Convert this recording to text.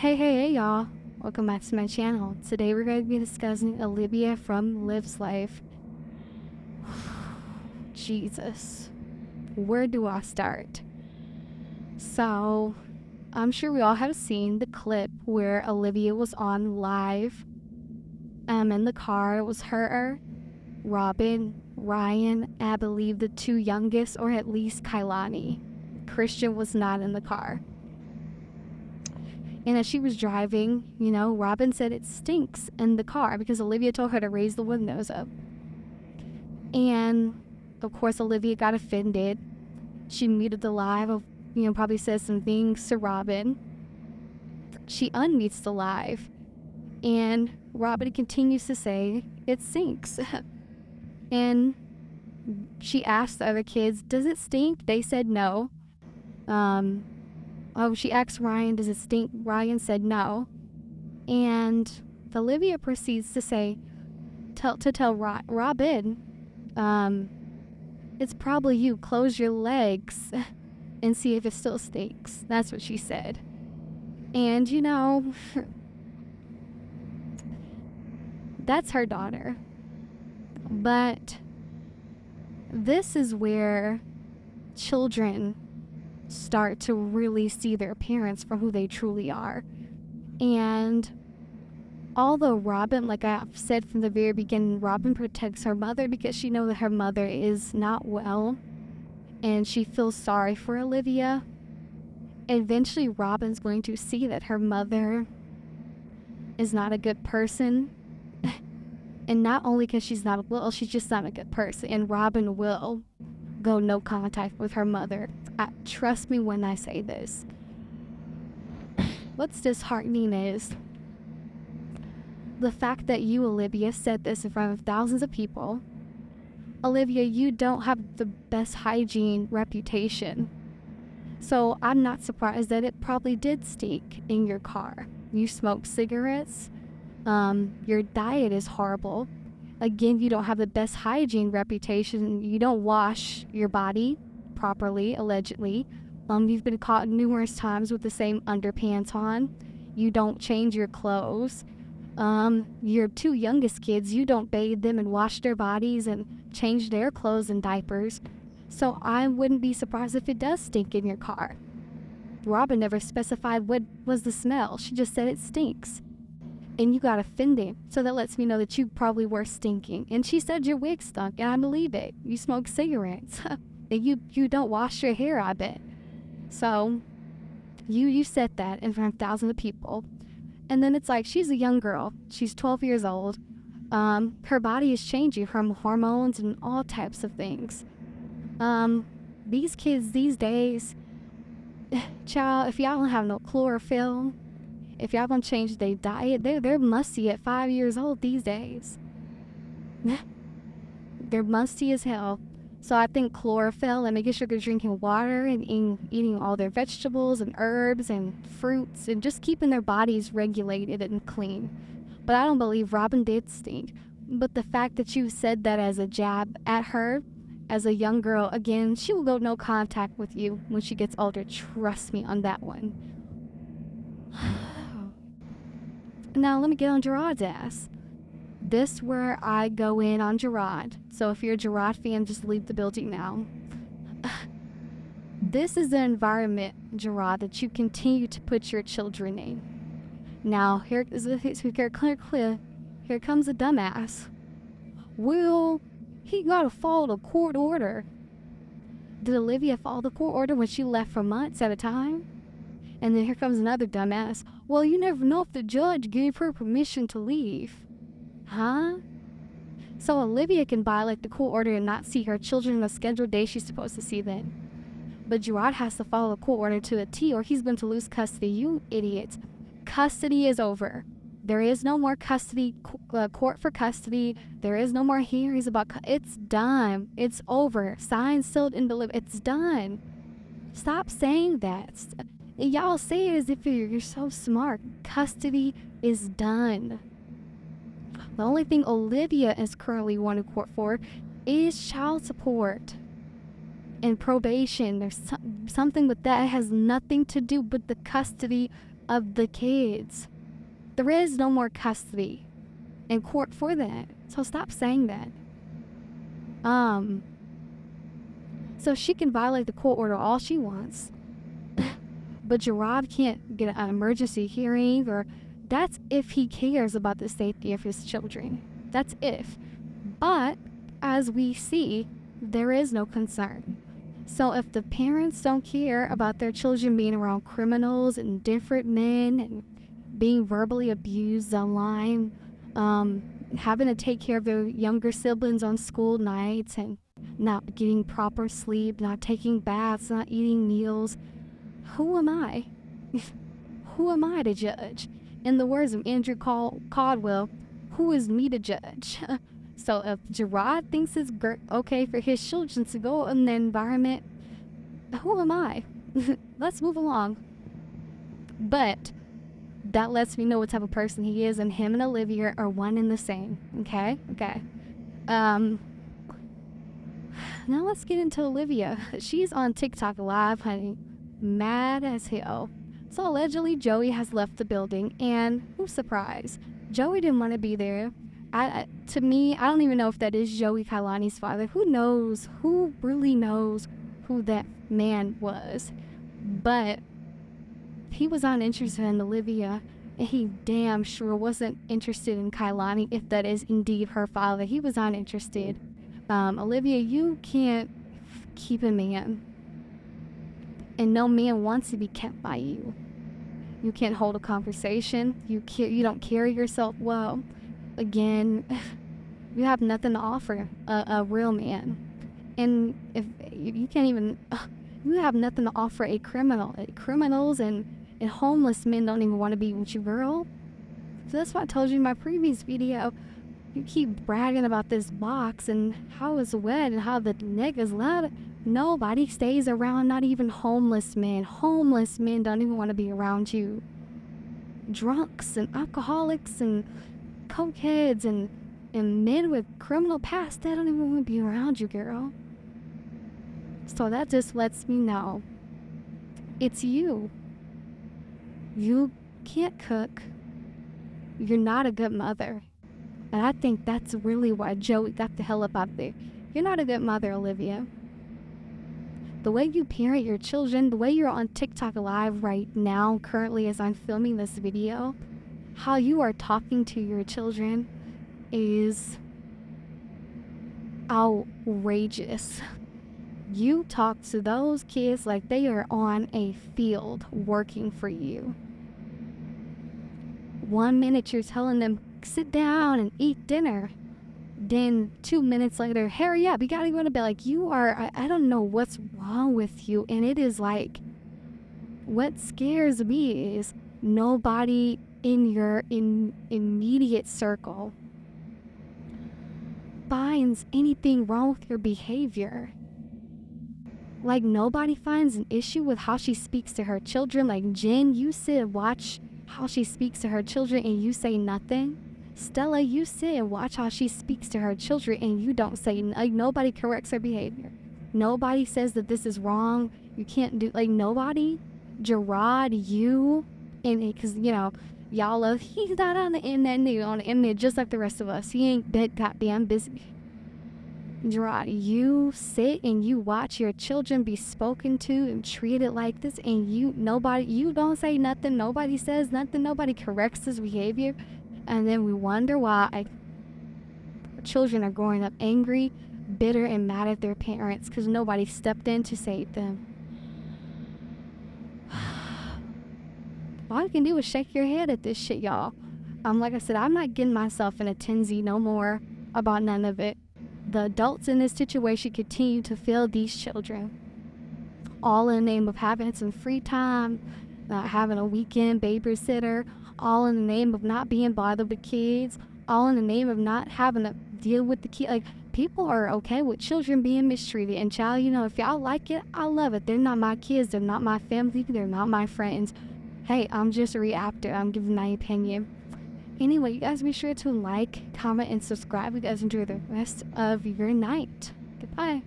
Hey y'all. Welcome back to my channel. Today we're going to be discussing Olivia from Liv's life. Jesus. Where do I start? So, I'm sure we all have seen the clip where Olivia was on live. In the car. It was her, Robin, Ryan, I believe the two youngest, or at least Kailani. Christian was not in the car. And as she was driving, Robin said it stinks in the car because Olivia told her to raise the windows up. And, of course, Olivia got offended. She muted the live, probably said some things to Robin. She unmutes the live. And Robin continues to say, it stinks. And she asked the other kids, does it stink? They said no. She asked Ryan, does it stink? Ryan said no. And Olivia proceeds to say, tell Robin, it's probably you. Close your legs and see if it still stinks. That's what she said. And, that's her daughter. But this is where children start to really see their parents for who they truly are. And although Robin, like I've said from the very beginning, Robin protects her mother because she knows that her mother is not well and she feels sorry for Olivia. Eventually Robin's going to see that her mother is not a good person. And not only because she's not well, she's just not a good person. And Robin will go no contact with her mother. Trust me when I say this. What's disheartening is the fact that you, Olivia, said this in front of thousands of people. Olivia, you don't have the best hygiene reputation. So I'm not surprised that it probably did stink in your car. You smoke cigarettes. Your diet is horrible. Again, you don't have the best hygiene reputation. You don't wash your body properly, allegedly. You've been caught numerous times with the same underpants on. You don't change your clothes. Your two youngest kids, you don't bathe them and wash their bodies and change their clothes and diapers. So I wouldn't be surprised if it does stink in your car. Robin never specified what was the smell. She just said it stinks. And you got offended, so that lets me know that you probably were stinking. And she said your wig stunk, and I believe it. You smoke cigarettes. And you don't wash your hair, I bet. So, you said that in front of thousands of people. And then it's like, she's a young girl. She's 12 years old. Her body is changing from hormones and all types of things. These kids these days, child, if y'all don't have no chlorophyll, if y'all gonna change their diet, they're musty at 5 years old these days. They're musty as hell. So I think chlorophyll and making sure they're drinking water and eating all their vegetables and herbs and fruits and just keeping their bodies regulated and clean. But I don't believe Robin did stink. But the fact that you said that as a jab at her, as a young girl, again, she will go no contact with you when she gets older. Trust me on that one. Now let me get on Gerard's ass. This where I go in on Gerard. So if you're a Gerard fan, just leave the building now. This is the environment, Gerard, that you continue to put your children in. Now, here comes a dumbass. Well, he gotta follow the court order. Did Olivia follow the court order when she left for months at a time? And then here comes another dumbass. Well, you never know if the judge gave her permission to leave. Huh? So Olivia can violate the court order and not see her children on a scheduled day she's supposed to see them. But Gerard has to follow the court order to a T or he's going to lose custody. You idiots. Custody is over. There is no more custody, court for custody. There is no more hearings about it's done. It's over. Signed, sealed, and delivered. It's done. Stop saying that. Y'all say it as if you're so smart. Custody is done. The only thing Olivia is currently wanting court for is child support and probation. There's something with that. It has nothing to do with the custody of the kids. There is no more custody in court for that. So stop saying that. So she can violate the court order all she wants. But Gerard can't get an emergency hearing, or that's if he cares about the safety of his children. That's if. But as we see, there is no concern. So if the parents don't care about their children being around criminals and different men and being verbally abused online, having to take care of their younger siblings on school nights and not getting proper sleep, not taking baths, not eating meals, who am I? Who am I to judge? In the words of Andrew Caldwell, who is me to judge? So if Gerard thinks it's okay for his children to go in the environment, who am I? Let's move along. But that lets me know what type of person he is, and him and Olivia are one and the same. Okay? Now let's get into Olivia. She's on TikTok live, honey. Mad as hell. So allegedly Joey has left the building, and who's surprised? Joey didn't want to be there. To me, I don't even know if that is Joey Kailani's father. Who knows? Who really knows who that man was? But he was uninterested in Olivia, and he damn sure wasn't interested in Kailani, if that is indeed her father. He was uninterested. Olivia, you can't keep a man, and no man wants to be kept by you. You can't hold a conversation. You don't carry yourself well. Again, you have nothing to offer a real man. And if you can't even, you have nothing to offer a criminal. Criminals and homeless men don't even want to be with you, girl. So that's what I told you in my previous video. You keep bragging about this box and how it's wet and how the niggas love it. Nobody stays around, not even homeless men. Homeless men don't even want to be around you. Drunks and alcoholics and cokeheads and men with criminal past, they don't even want to be around you, girl. So that just lets me know it's you. You can't cook. You're not a good mother. And I think that's really why Joey got the hell up out there. You're not a good mother, Olivia. The way you parent your children, the way you're on TikTok live right now, currently as I'm filming this video, how you are talking to your children is outrageous. You talk to those kids like they are on a field working for you. 1 minute you're telling them, sit down and eat dinner. Then 2 minutes later, hurry up, you gotta go to bed. Like, you are, I don't know what's wrong with you. And it is like, what scares me is nobody in your immediate circle finds anything wrong with your behavior. Like, nobody finds an issue with how she speaks to her children. Like, Jen, you sit and watch how she speaks to her children and you say nothing. Stella, you sit and watch how she speaks to her children and you don't say, like, nobody corrects her behavior. Nobody says that this is wrong. You can't do, like, nobody. Gerard, you, and because, you know, y'all love, he's not on the internet just like the rest of us. He ain't that goddamn busy. Gerard, you sit and you watch your children be spoken to and treated like this, and you don't say nothing, nobody says nothing, nobody corrects this behavior, and then we wonder why children are growing up angry, bitter, and mad at their parents because nobody stepped in to save them. All you can do is shake your head at this shit, y'all. Like I said, I'm not getting myself in a tensy no more about none of it. The adults in this situation continue to fail these children, all in the name of having some free time, not having a weekend babysitter, all in the name of not being bothered with kids, all in the name of not having to deal with the kid. Like, people are okay with children being mistreated, and child, you know, if y'all like it, I love it. They're not my kids, they're not my family, they're not my friends. Hey, I'm just a reactor. I'm giving my opinion. Anyway, you guys be sure to like, comment, and subscribe. You guys enjoy the rest of your night. Goodbye.